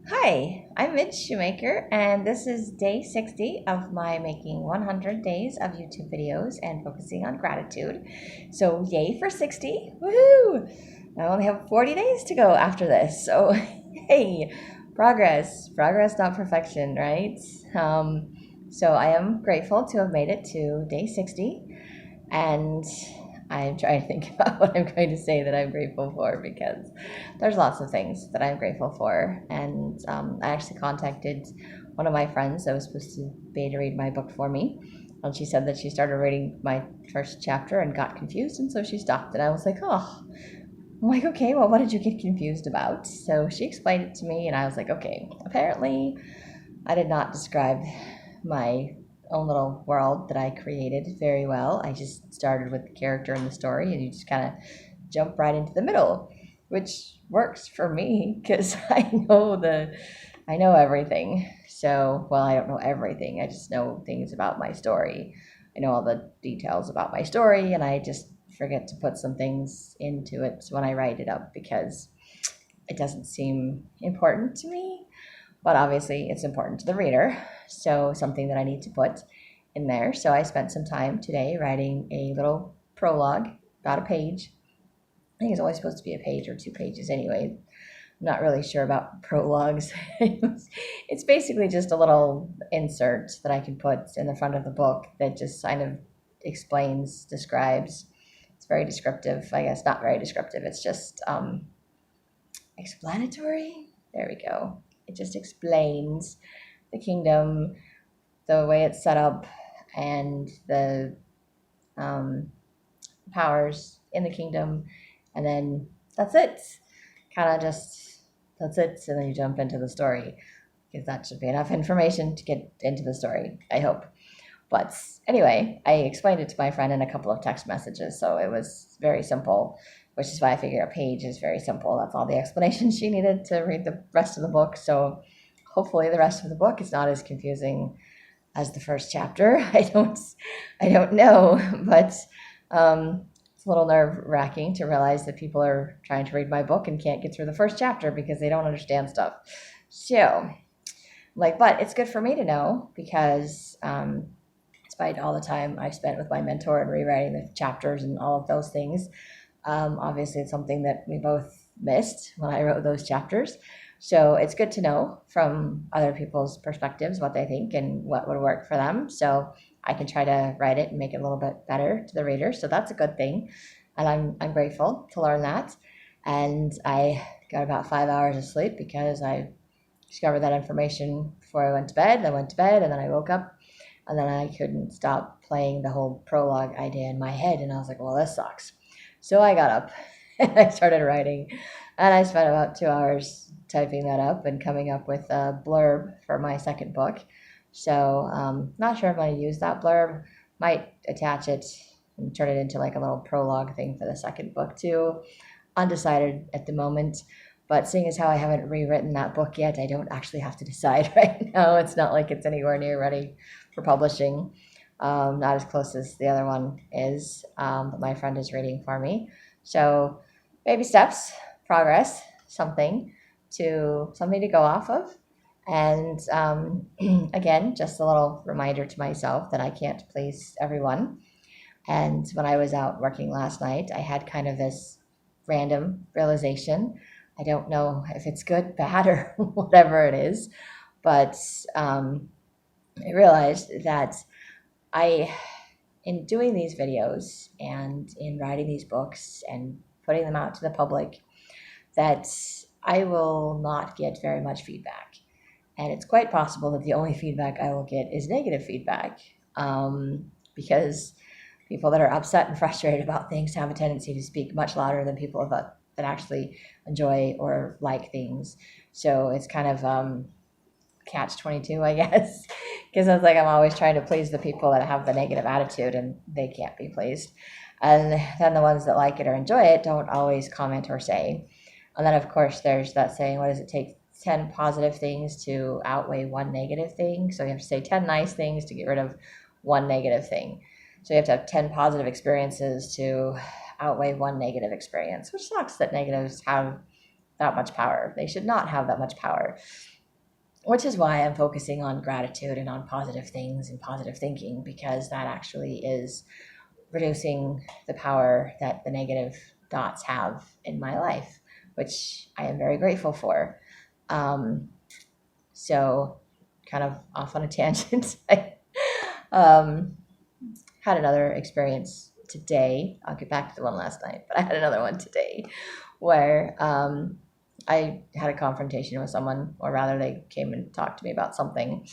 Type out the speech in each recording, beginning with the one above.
Hi, I'm Midge Shoemaker, and this is day 60 of my making 100 days of YouTube videos and focusing on gratitude. So, yay for 60! Woohoo! I only have 40 days to go after this. So, hey, progress, not perfection, right? So, I am grateful to have made it to day 60, and I'm trying to think about what I'm going to say that I'm grateful for because there's lots of things that I'm grateful for. And I actually contacted one of my friends that was supposed to beta read my book for me. And she said that she started reading my first chapter and got confused, and so she stopped. And I was like, oh, I'm like, okay, well, what did you get confused about? So she explained it to me, and I was like, okay, apparently I did not describe my own little world that I created very well. I just started with the character and the story, and you just kind of jump right into the middle, which works for me because I know everything. So, well, I don't know everything. I just know things about my story. I know all the details about my story, and I just forget to put some things into it when I write it up because it doesn't seem important to me, but obviously it's important to the reader. So, something that I need to put in there. So, I spent some time today writing a little prologue, about a page. I think it's only supposed to be a page or 2 pages anyway. I'm not really sure about prologues. It's basically just a little insert that I can put in the front of the book that just kind of describes. It's very descriptive, I guess. Not very descriptive. It's just explanatory. There we go. It just explains the kingdom, the way it's set up, and the um, powers in the kingdom, and then that's it. Kind of just that's it, and then you jump into the story because that should be enough information to get into the story, I hope. But anyway, I explained it to my friend in a couple of text messages, so it was very simple, which is why I figure a page is very simple. That's all the explanation she needed to read the rest of the book. So hopefully the rest of the book is not as confusing as the first chapter. I don't know, but it's a little nerve wracking to realize that people are trying to read my book and can't get through the first chapter because they don't understand stuff. So, like, but it's good for me to know because despite all the time I've spent with my mentor and rewriting the chapters and all of those things, obviously it's something that we both missed when I wrote those chapters. So it's good to know from other people's perspectives what they think and what would work for them. So I can try to write it and make it a little bit better to the reader. So that's a good thing. And I'm grateful to learn that. And I got about 5 hours of sleep because I discovered that information before I went to bed. I went to bed and then I woke up and then I couldn't stop playing the whole prologue idea in my head. And I was like, well, this sucks. So I got up and I started writing. And I spent about 2 hours typing that up and coming up with a blurb for my second book. So, not sure if I'm going to use that blurb. Might attach it and turn it into like a little prologue thing for the second book too. Undecided at the moment. But seeing as how I haven't rewritten that book yet, I don't actually have to decide right now. It's not like it's anywhere near ready for publishing. Not as close as the other one is, but my friend is reading for me. So, baby steps, progress, something to go off of. And again, just a little reminder to myself that I can't please everyone. And when I was out working last night, I had kind of this random realization. I don't know if it's good, bad, or whatever it is, but I realized that I, in doing these videos and in writing these books and putting them out to the public, that I will not get very much feedback. And it's quite possible that the only feedback I will get is negative feedback, because people that are upset and frustrated about things have a tendency to speak much louder than people that actually enjoy or like things. So it's kind of catch 22, I guess, because it's like I'm always trying to please the people that have the negative attitude and they can't be pleased. And then the ones that like it or enjoy it don't always comment or say. And then, of course, there's that saying, what does it take? 10 positive things to outweigh one negative thing. So you have to say 10 nice things to get rid of one negative thing. So you have to have 10 positive experiences to outweigh one negative experience, which sucks that negatives have that much power. They should not have that much power, which is why I'm focusing on gratitude and on positive things and positive thinking, because that actually is reducing the power that the negative dots have in my life, which I am very grateful for. So kind of off on a tangent. I had another experience today. I'll get back to the one last night, but I had another one today where I had a confrontation with someone, or rather, they came and talked to me about something.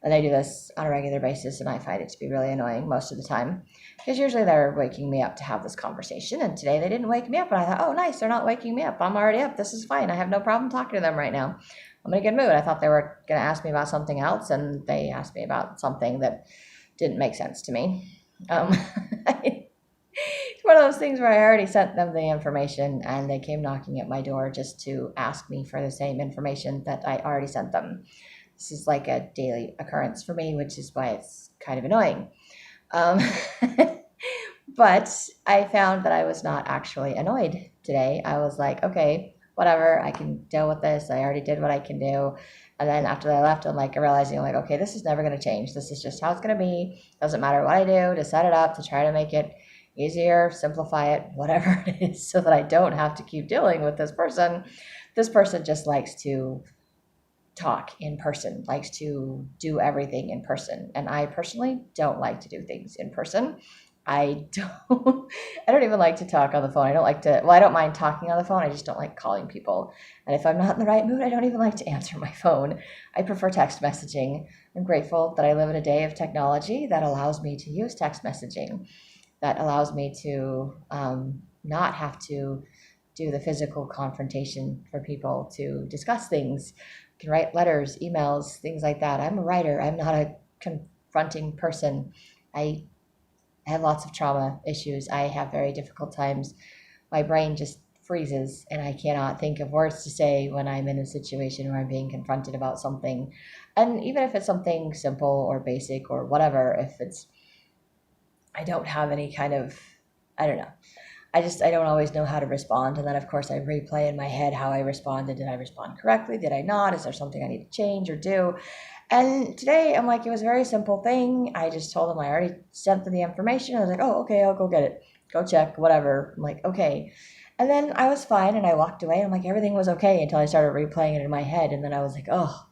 And I do this on a regular basis, and I find it to be really annoying most of the time, because usually they're waking me up to have this conversation. And today they didn't wake me up, and I thought, oh, nice, they're not waking me up. I'm already up. This is fine. I have no problem talking to them right now. I'm in a good mood. I thought they were going to ask me about something else, and they asked me about something that didn't make sense to me. It's one of those things where I already sent them the information, and they came knocking at my door just to ask me for the same information that I already sent them. This is like a daily occurrence for me, which is why it's kind of annoying. But I found that I was not actually annoyed today. I was like, okay, whatever, I can deal with this. I already did what I can do. And then after I left, I'm like realizing, I'm like, okay, this is never going to change. This is just how it's going to be. Doesn't matter what I do to set it up, to try to make it easier, simplify it, whatever it is, so that I don't have to keep dealing with this person. This person just likes to talk in person, likes to do everything in person. And I personally don't like to do things in person. I don't even like to talk on the phone. I don't mind talking on the phone. I just don't like calling people. And if I'm not in the right mood, I don't even like to answer my phone. I prefer text messaging. I'm grateful that I live in a day of technology that allows me to use text messaging, that allows me to not have to do the physical confrontation for people to discuss things. I can write letters, emails, things like that. I'm a writer. I'm not a confronting person. I have lots of trauma issues. I have very difficult times. My brain just freezes, and I cannot think of words to say when I'm in a situation where I'm being confronted about something. And even if it's something simple or basic or whatever, I don't have any kind of, I don't know. I don't always know how to respond. And then, of course, I replay in my head how I responded. Did I respond correctly? Did I not? Is there something I need to change or do? And today, I'm like, it was a very simple thing. I just told them I already sent them the information. I was like, oh, okay, I'll go get it. Go check, whatever. I'm like, okay. And then I was fine, and I walked away. And I'm like, everything was okay until I started replaying it in my head. And then I was like, oh.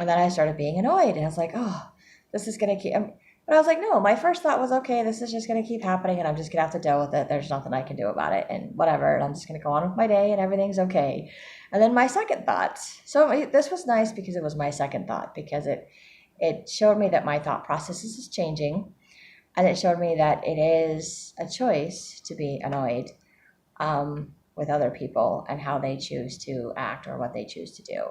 And then I started being annoyed. And I was like, oh, this is going to keep... But I was like, no, my first thought was, okay, this is just going to keep happening, and I'm just going to have to deal with it. There's nothing I can do about it, and whatever. And I'm just going to go on with my day, and everything's okay. And then my second thought, so this was nice because it was my second thought, because it showed me that my thought process is changing, and it showed me that it is a choice to be annoyed with other people and how they choose to act or what they choose to do.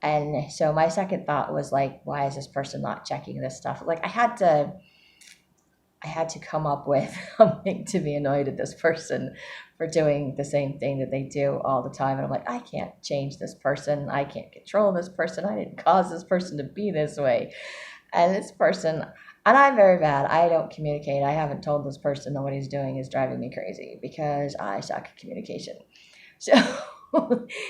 And so my second thought was like, why is this person not checking this stuff? Like I had to come up with something to be annoyed at this person for doing the same thing that they do all the time. And I'm like, I can't change this person. I can't control this person. I didn't cause this person to be this way. And this person, and I'm very bad. I don't communicate. I haven't told this person that what he's doing is driving me crazy because I suck at communication. So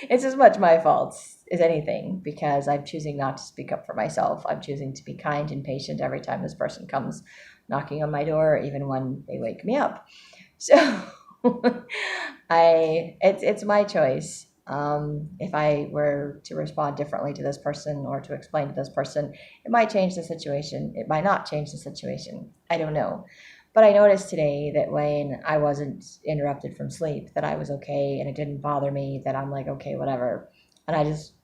it's as much my fault as anything, because I'm choosing not to speak up for myself. I'm choosing to be kind and patient every time this person comes knocking on my door, even when they wake me up. So it's my choice. If I were to respond differently to this person or to explain to this person, it might change the situation. It might not change the situation. I don't know. But I noticed today that when I wasn't interrupted from sleep, that I was okay and it didn't bother me, that I'm like, okay, whatever. And I just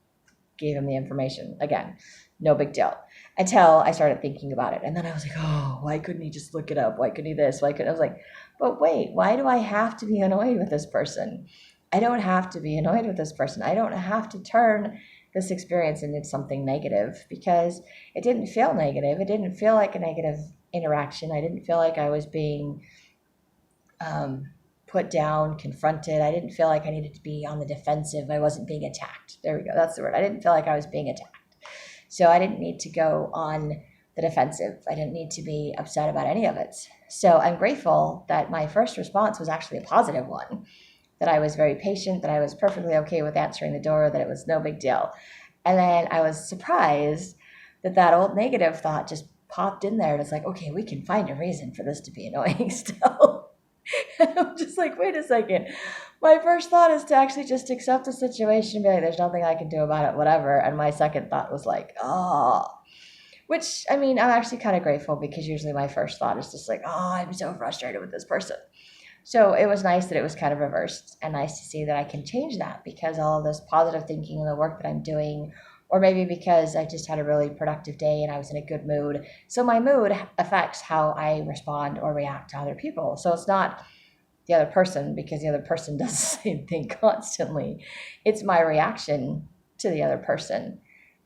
gave him the information. Again, no big deal. Until I started thinking about it. And then I was like, oh, why couldn't he just look it up? Why couldn't he this? Why couldn't I was like, but wait, why do I have to be annoyed with this person? I don't have to be annoyed with this person. I don't have to turn this experience into something negative, because it didn't feel negative. It didn't feel like a negative interaction. I didn't feel like I was being put down, confronted. I didn't feel like I needed to be on the defensive. I wasn't being attacked. There we go. That's the word. I didn't feel like I was being attacked. So I didn't need to go on the defensive. I didn't need to be upset about any of it. So I'm grateful that my first response was actually a positive one. that I was very patient, that I was perfectly okay with answering the door, that it was no big deal. And then I was surprised that that old negative thought just popped in there. And it's like, okay, we can find a reason for this to be annoying still. And I'm just like, wait a second. My first thought is to actually just accept the situation and be like, there's nothing I can do about it, whatever. And my second thought was like, oh, which, I mean, I'm actually kind of grateful because usually my first thought is just like, oh, I'm so frustrated with this person. So it was nice that it was kind of reversed, and nice to see that I can change that because all of this positive thinking and the work that I'm doing, or maybe because I just had a really productive day and I was in a good mood. So my mood affects how I respond or react to other people. So it's not the other person because the other person does the same thing constantly. It's my reaction to the other person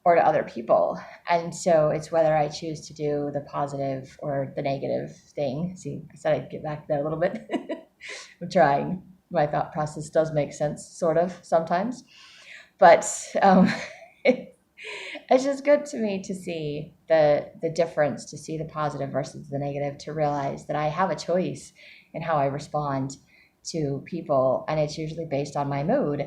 or to other people. And so it's whether I choose to do the positive or the negative thing. See, I said I'd get back to that a little bit. I'm trying. My thought process does make sense, sort of, sometimes. But it's just good to me to see the difference, to see the positive versus the negative, to realize that I have a choice in how I respond to people. And it's usually based on my mood.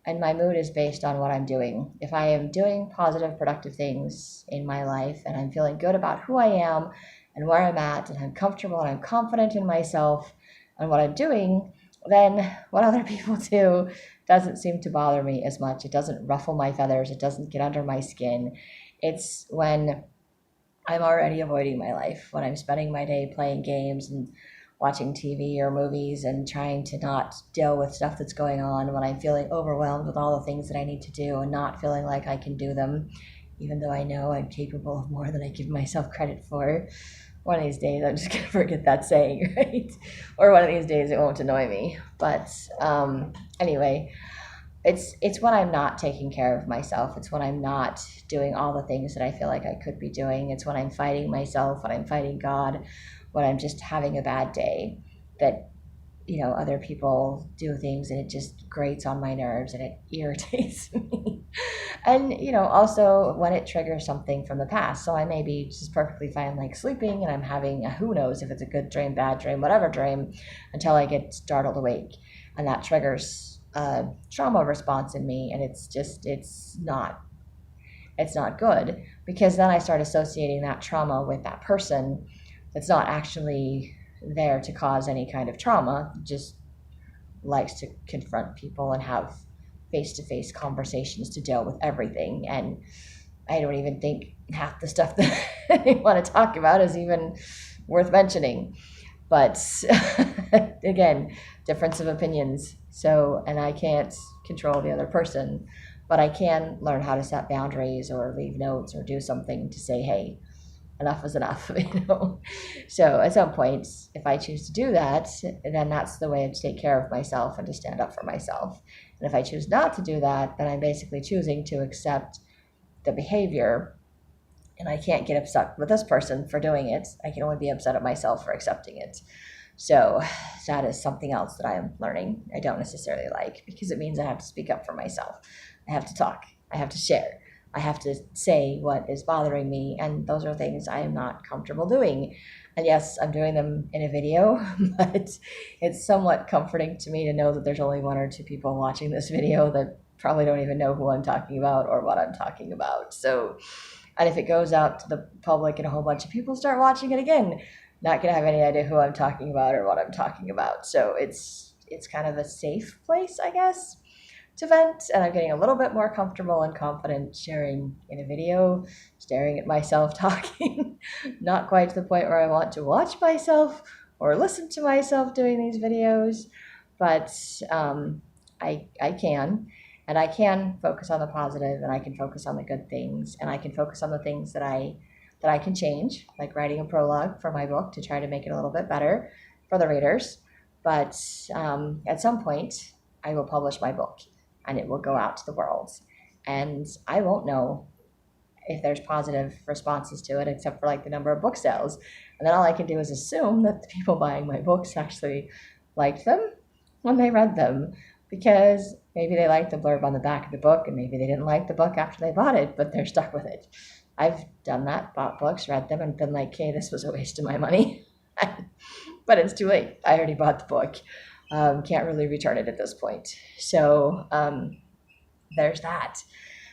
And my mood is based on what I'm doing. If I am doing positive, productive things in my life and I'm feeling good about who I am and where I'm at, and I'm comfortable and I'm confident in myself and what I'm doing, then what other people do doesn't seem to bother me as much. It doesn't ruffle my feathers. It doesn't get under my skin. It's when I'm already avoiding my life, when I'm spending my day playing games and watching TV or movies and trying to not deal with stuff that's going on, when I'm feeling overwhelmed with all the things that I need to do and not feeling like I can do them, even though I know I'm capable of more than I give myself credit for. One of these days I'm just going to forget that saying, right? Or one of these days it won't annoy me. But anyway, it's when I'm not taking care of myself. It's when I'm not doing all the things that I feel like I could be doing. It's when I'm fighting myself, when I'm fighting God, when I'm just having a bad day, that other people do things and it just grates on my nerves and it irritates me. And also when it triggers something from the past. So I may be just perfectly fine like sleeping and I'm having who knows if it's a good dream, bad dream, whatever dream, until I get startled awake, and that triggers a trauma response in me. And it's not good, because then I start associating that trauma with that person that's not actually there to cause any kind of trauma, just likes to confront people and have face-to-face conversations to deal with everything. And I don't even think half the stuff that they want to talk about is even worth mentioning. But again, difference of opinions. So, and I can't control the other person, but I can learn how to set boundaries or leave notes or do something to say, hey, enough is enough, So at some point, if I choose to do that, then that's the way to take care of myself and to stand up for myself. And if I choose not to do that, then I'm basically choosing to accept the behavior. And I can't get upset with this person for doing it. I can only be upset at myself for accepting it. So that is something else that I am learning. I don't necessarily like, because it means I have to speak up for myself. I have to talk. I have to share. I have to say what is bothering me, and those are things I am not comfortable doing. And yes, I'm doing them in a video, but it's somewhat comforting to me to know that there's only 1 or 2 people watching this video that probably don't even know who I'm talking about or what I'm talking about. So, and if it goes out to the public and a whole bunch of people start watching it again, not going to have any idea who I'm talking about or what I'm talking about. So it's kind of a safe place, I guess, to vent, and I'm getting a little bit more comfortable and confident sharing in a video, staring at myself talking. Not quite to the point where I want to watch myself or listen to myself doing these videos, but I can, and I can focus on the positive, and I can focus on the good things, and I can focus on the things that I can change, like writing a prologue for my book to try to make it a little bit better for the readers. But at some point, I will publish my book, and it will go out to the world. And I won't know if there's positive responses to it, except for like the number of book sales. And then all I can do is assume that the people buying my books actually liked them when they read them, because maybe they liked the blurb on the back of the book, and maybe they didn't like the book after they bought it, but they're stuck with it. I've done that, bought books, read them, and been like, okay, this was a waste of my money. But it's too late. I already bought the book. Can't really return it at this point. So there's that.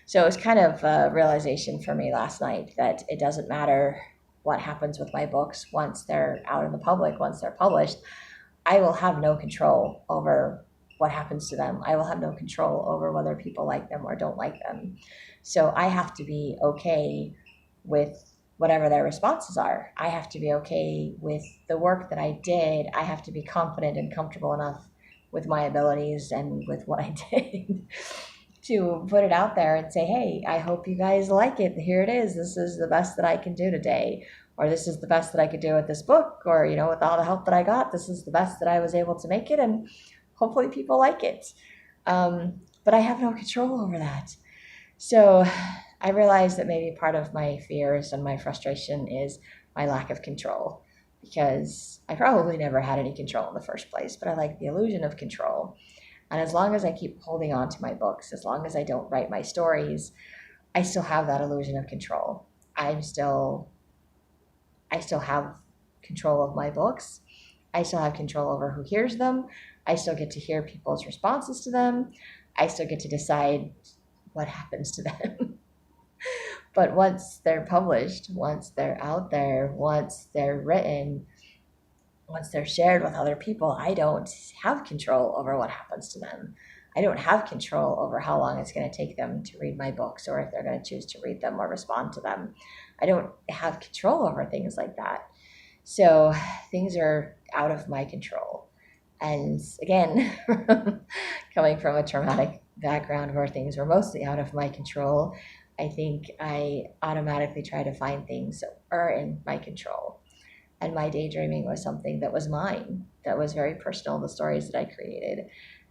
So it was kind of a realization for me last night that it doesn't matter what happens with my books once they're out in the public, once they're published. I will have no control over what happens to them. I will have no control over whether people like them or don't like them. So I have to be okay with whatever their responses are. I have to be okay with the work that I did. I have to be confident and comfortable enough with my abilities and with what I did to put it out there and say, hey, I hope you guys like it. Here it is. This is the best that I can do today. Or this is the best that I could do with this book. Or, with all the help that I got, this is the best that I was able to make it. And hopefully people like it. But I have no control over that. So I realized that maybe part of my fears and my frustration is my lack of control, because I probably never had any control in the first place, but I like the illusion of control. And as long as I keep holding on to my books, as long as I don't write my stories, I still have that illusion of control. I still have control of my books. I still have control over who hears them. I still get to hear people's responses to them. I still get to decide what happens to them. But once they're published, once they're out there, once they're written, once they're shared with other people, I don't have control over what happens to them. I don't have control over how long it's going to take them to read my books, or if they're going to choose to read them or respond to them. I don't have control over things like that. So things are out of my control. And again, coming from a traumatic background where things were mostly out of my control, I think I automatically try to find things that are in my control. And my daydreaming was something that was mine, that was very personal, the stories that I created.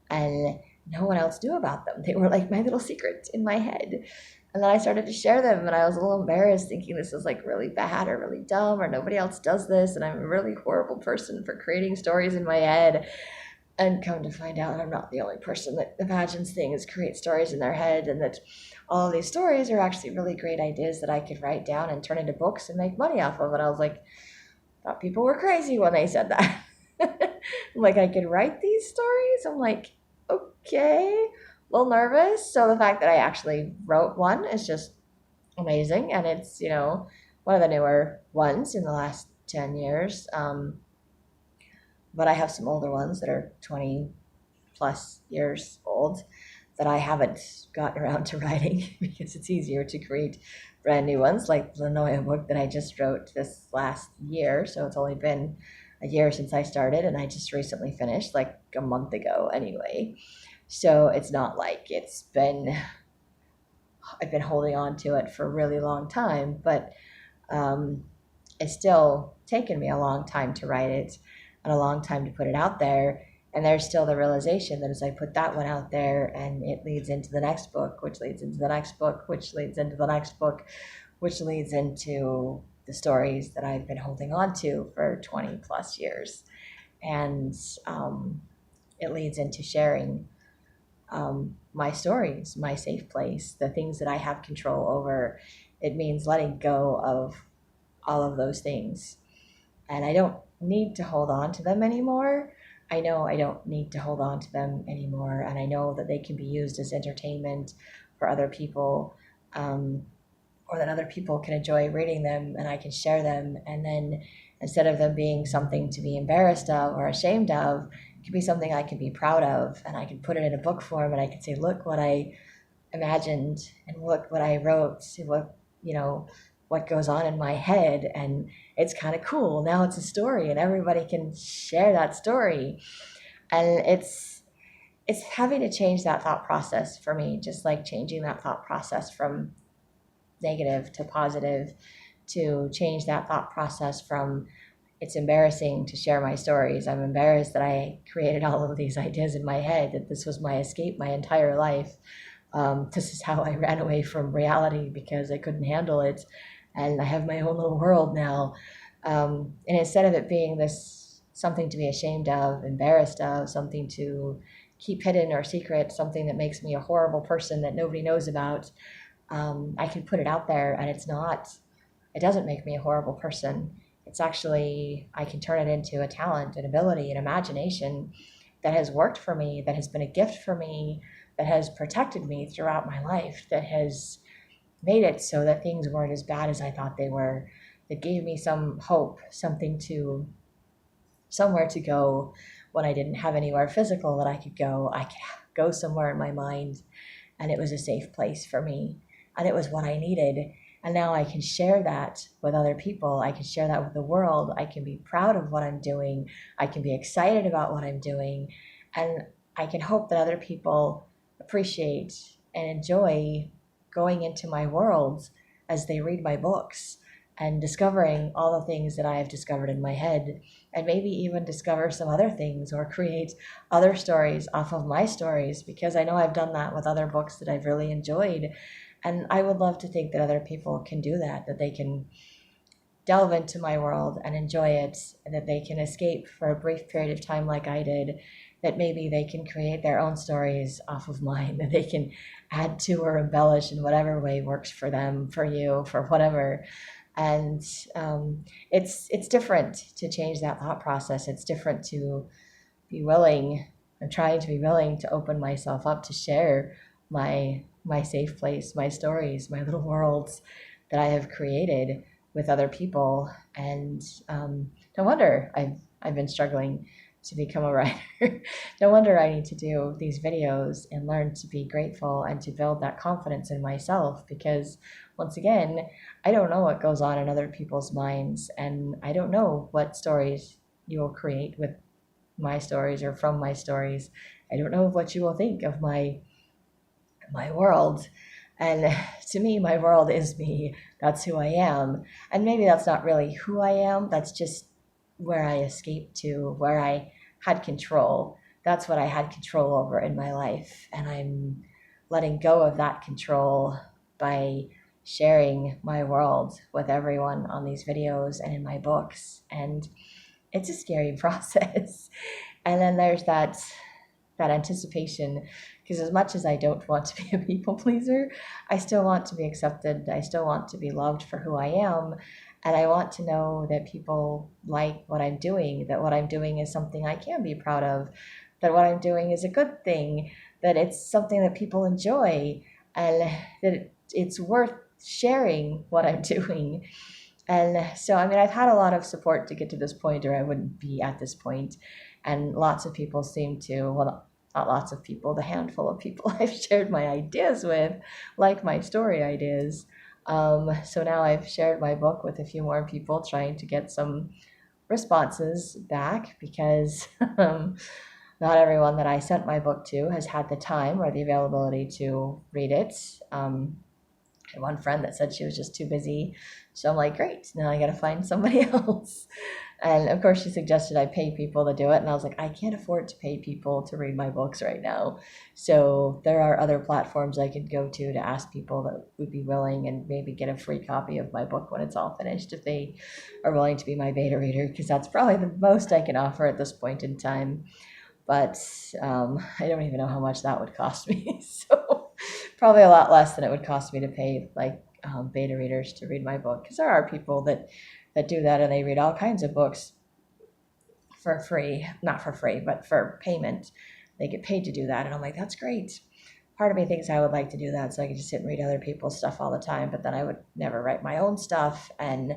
And no one else knew about them. They were like my little secret in my head. And then I started to share them, and I was a little embarrassed, thinking this is like really bad or really dumb, or nobody else does this, and I'm a really horrible person for creating stories in my head. And come to find out, I'm not the only person that imagines things, creates stories in their head, and that all of these stories are actually really great ideas that I could write down and turn into books and make money off of. And I was like, thought people were crazy when they said that. I'm like, I could write these stories? I'm like, okay, a little nervous. So the fact that I actually wrote one is just amazing. And it's, one of the newer ones in the last 10 years. But I have some older ones that are 20 plus years old that I haven't gotten around to writing because it's easier to create brand new ones, like the Lanoya book that I just wrote this last year. So it's only been a year since I started, and I just recently finished like a month ago anyway. So it's not like I've been holding on to it for a really long time, but it's still taken me a long time to write it and a long time to put it out there. And there's still the realization that as I put that one out there, and it leads into the next book, which leads into the next book, which leads into the next book, which leads into the stories that I've been holding on to for 20 plus years. And it leads into sharing my stories, my safe place, the things that I have control over. It means letting go of all of those things. And I don't need to hold on to them anymore. I know I don't need to hold on to them anymore, and I know that they can be used as entertainment for other people, or that other people can enjoy reading them, and I can share them. And then instead of them being something to be embarrassed of or ashamed of, it can be something I can be proud of, and I can put it in a book form, and I can say, look what I imagined, and look what I wrote, what goes on in my head, and it's kind of cool. Now it's a story, and everybody can share that story. And it's having to change that thought process for me, just like changing that thought process from negative to positive, to change that thought process from it's embarrassing to share my stories. I'm embarrassed that I created all of these ideas in my head, that this was my escape my entire life. This is how I ran away from reality because I couldn't handle it. And I have my own little world now. And instead of it being this something to be ashamed of, embarrassed of, something to keep hidden or secret, something that makes me a horrible person that nobody knows about, I can put it out there, and it doesn't make me a horrible person. It's actually, I can turn it into a talent, an ability, an imagination that has worked for me, that has been a gift for me, that has protected me throughout my life, that has made it so that things weren't as bad as I thought they were, that gave me some hope, somewhere to go when I didn't have anywhere physical that I could go. I could go somewhere in my mind, and it was a safe place for me, and it was what I needed. And now I can share that with other people. I can share that with the world. I can be proud of what I'm doing. I can be excited about what I'm doing. And I can hope that other people appreciate and enjoy going into my world as they read my books and discovering all the things that I have discovered in my head, and maybe even discover some other things or create other stories off of my stories, because I know I've done that with other books that I've really enjoyed. And I would love to think that other people can do that, that they can delve into my world and enjoy it, and that they can escape for a brief period of time like I did, that maybe they can create their own stories off of mine, that they can add to or embellish in whatever way works for them, for you, for whatever. And it's different to change that thought process. It's different to be willing. I'm trying to be willing to open myself up to share my safe place, my stories, my little worlds that I have created with other people. And no wonder I've been struggling to become a writer. No wonder I need to do these videos and learn to be grateful and to build that confidence in myself, because once again, I don't know what goes on in other people's minds, and I don't know what stories you will create with my stories or from my stories. I don't know what you will think of my world. And to me, my world is me. That's who I am. And maybe that's not really who I am. That's just where I escaped to, where I had control. That's what I had control over in my life. And I'm letting go of that control by sharing my world with everyone on these videos and in my books. And it's a scary process. And then there's that anticipation, because as much as I don't want to be a people pleaser, I still want to be accepted. I still want to be loved for who I am. And I want to know that people like what I'm doing, that what I'm doing is something I can be proud of, that what I'm doing is a good thing, that it's something that people enjoy, and that it's worth sharing what I'm doing. And so, I mean, I've had a lot of support to get to this point, or I wouldn't be at this point. And lots of people seem to, well, not lots of people, the handful of people I've shared my ideas with, like my story ideas. So now I've shared my book with a few more people, trying to get some responses back, because not everyone that I sent my book to has had the time or the availability to read it. I had one friend that said she was just too busy. So I'm like, great, now I got to find somebody else. And of course, she suggested I pay people to do it. And I was like, I can't afford to pay people to read my books right now. So there are other platforms I could go to ask people that would be willing and maybe get a free copy of my book when it's all finished, if they are willing to be my beta reader, because that's probably the most I can offer at this point in time. But I don't even know how much that would cost me. So probably a lot less than it would cost me to pay like beta readers to read my book, because there are people that do that, and they read all kinds of books for free, not for free, but for payment. They get paid to do that, and I'm like, that's great. Part of me thinks I would like to do that so I could just sit and read other people's stuff all the time, but then I would never write my own stuff. And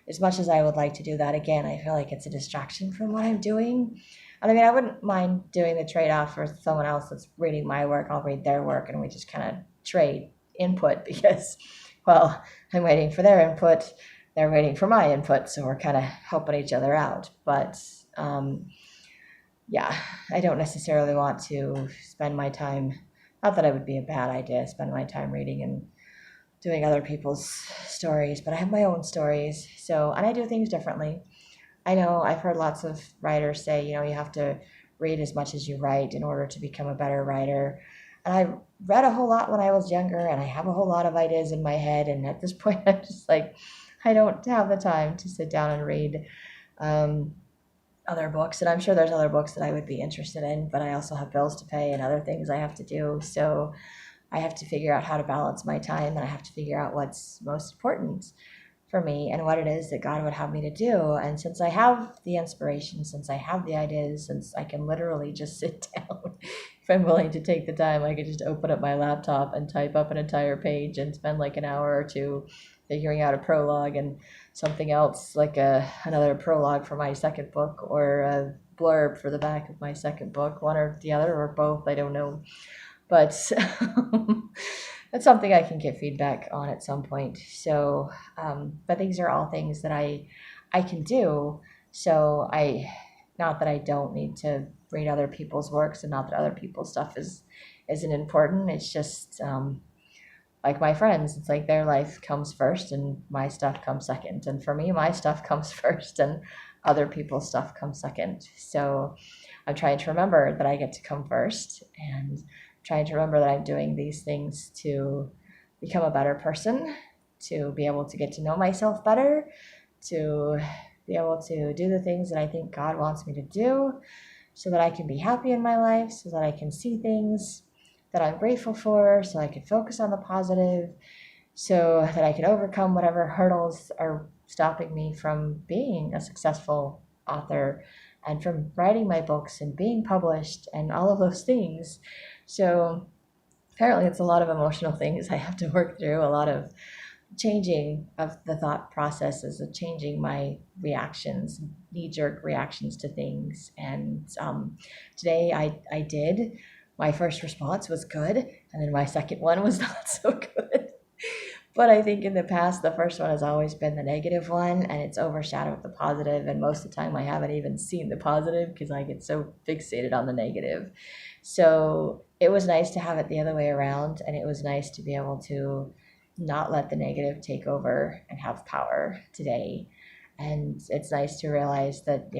as much as I would like to do that, again, I feel like it's a distraction from what I'm doing. And I mean, I wouldn't mind doing the trade-off for someone else that's reading my work. I'll read their work, and we just kind of trade input, because, well, I'm waiting for their input, they're waiting for my input, so we're kind of helping each other out. But yeah, I don't necessarily want to spend my time, not that it would be a bad idea, spend my time reading and doing other people's stories, but I have my own stories. So, and I do things differently. I know I've heard lots of writers say, you have to read as much as you write in order to become a better writer. And I read a whole lot when I was younger, and I have a whole lot of ideas in my head. And at this point, I'm just like, I don't have the time to sit down and read other books. And I'm sure there's other books that I would be interested in, but I also have bills to pay and other things I have to do. So I have to figure out how to balance my time, and I have to figure out what's most important. for me and what it is that God would have me to do. And since I have the inspiration, since I have the ideas, since I can literally just sit down, if I'm willing to take the time, I could just open up my laptop and type up an entire page and spend like an hour or two figuring out a prologue and something else like another prologue for my second book, or a blurb for the back of my second book, one or the other or both, I don't know. But that's something I can get feedback on at some point. So, but these are all things that I can do. So not that I don't need to read other people's works, and not that other people's stuff isn't important. It's just like my friends, it's like their life comes first and my stuff comes second. And for me, my stuff comes first and other people's stuff comes second. So I'm trying to remember that I get to come first, and trying to remember that I'm doing these things to become a better person, to be able to get to know myself better, to be able to do the things that I think God wants me to do, so that I can be happy in my life, so that I can see things that I'm grateful for, so I can focus on the positive, so that I can overcome whatever hurdles are stopping me from being a successful author and from writing my books and being published and all of those things. So apparently it's a lot of emotional things I have to work through, a lot of changing of the thought processes, of changing my reactions, knee-jerk reactions to things. And today I did. My first response was good, and then my second one was not so good. But I think in the past, the first one has always been the negative one, and it's overshadowed the positive. And most of the time, I haven't even seen the positive because I get so fixated on the negative. So it was nice to have it the other way around, and it was nice to be able to not let the negative take over and have power today. And it's nice to realize that,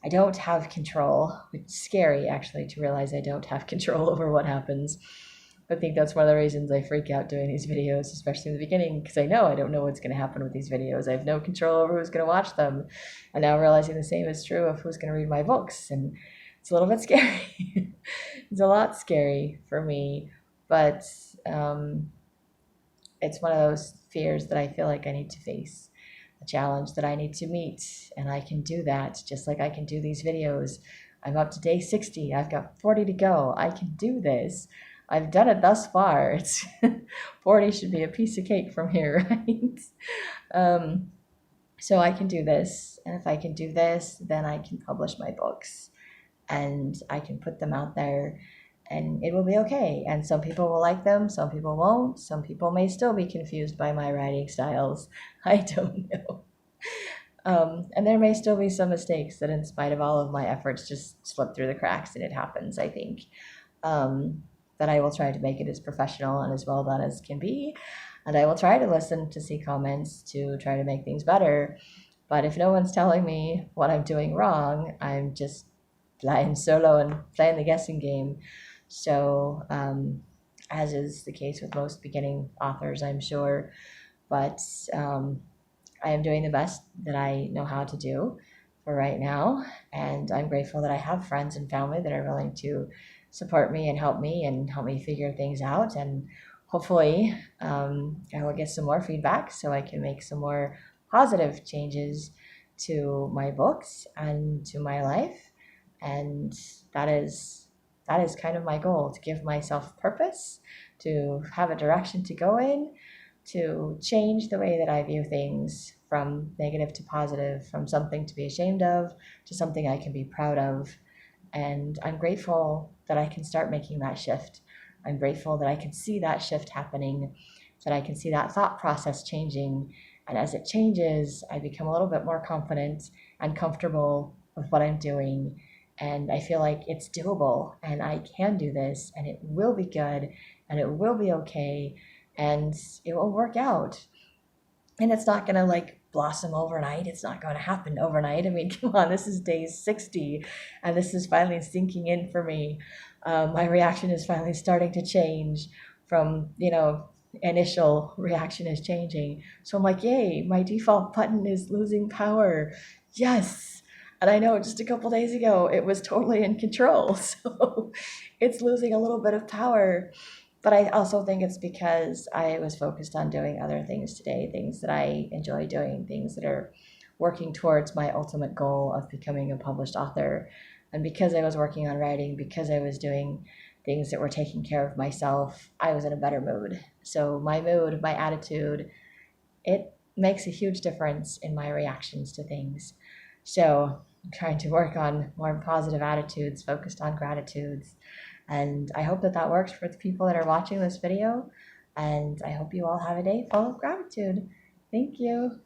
I don't have control. It's scary, actually, to realize I don't have control over what happens. I think that's one of the reasons I freak out doing these videos, especially in the beginning, because I don't know what's going to happen with these videos. I have no control over who's going to watch them. And now realizing the same is true of who's going to read my books. And it's a little bit scary. It's a lot scary for me, but it's one of those fears that I feel like I need to face, a challenge that I need to meet, and I can do that just like I can do these videos. I'm up to day 60. I've got 40 to go. I can do this. I've done it thus far. It's 40 should be a piece of cake from here, right? So I can do this, and if I can do this, then I can publish my books, and I can put them out there, and it will be okay. And some people will like them, some people won't. Some people may still be confused by my writing styles. I don't know. And there may still be some mistakes that, in spite of all of my efforts, just slip through the cracks, and it happens, I think. That I will try to make it as professional and as well done as can be. And I will try to listen to see comments to try to make things better. But if no one's telling me what I'm doing wrong, I'm just flying solo and playing the guessing game. So, as is the case with most beginning authors, I'm sure. But I am doing the best that I know how to do for right now. And I'm grateful that I have friends and family that are willing to support me and help me figure things out. And hopefully I will get some more feedback so I can make some more positive changes to my books and to my life. And that is kind of my goal, to give myself purpose, to have a direction to go in, to change the way that I view things from negative to positive, from something to be ashamed of to something I can be proud of. And I'm grateful that I can start making that shift. I'm grateful that I can see that shift happening, that I can see that thought process changing. And as it changes, I become a little bit more confident and comfortable with what I'm doing. And I feel like it's doable, and I can do this, and it will be good, and it will be okay, and it will work out. And it's not going to blossom overnight. It's not going to happen overnight. I mean, come on, this is day 60, and this is finally sinking in for me. My reaction is finally starting to change from, initial reaction is changing. So I'm like, yay, my default button is losing power. Yes. And I know just a couple days ago, it was totally in control. So it's losing a little bit of power. But I also think it's because I was focused on doing other things today, things that I enjoy doing, things that are working towards my ultimate goal of becoming a published author. And because I was working on writing, because I was doing things that were taking care of myself, I was in a better mood. So my mood, my attitude, it makes a huge difference in my reactions to things. So I'm trying to work on more positive attitudes, focused on gratitudes. And I hope that that works for the people that are watching this video. And I hope you all have a day full of gratitude. Thank you.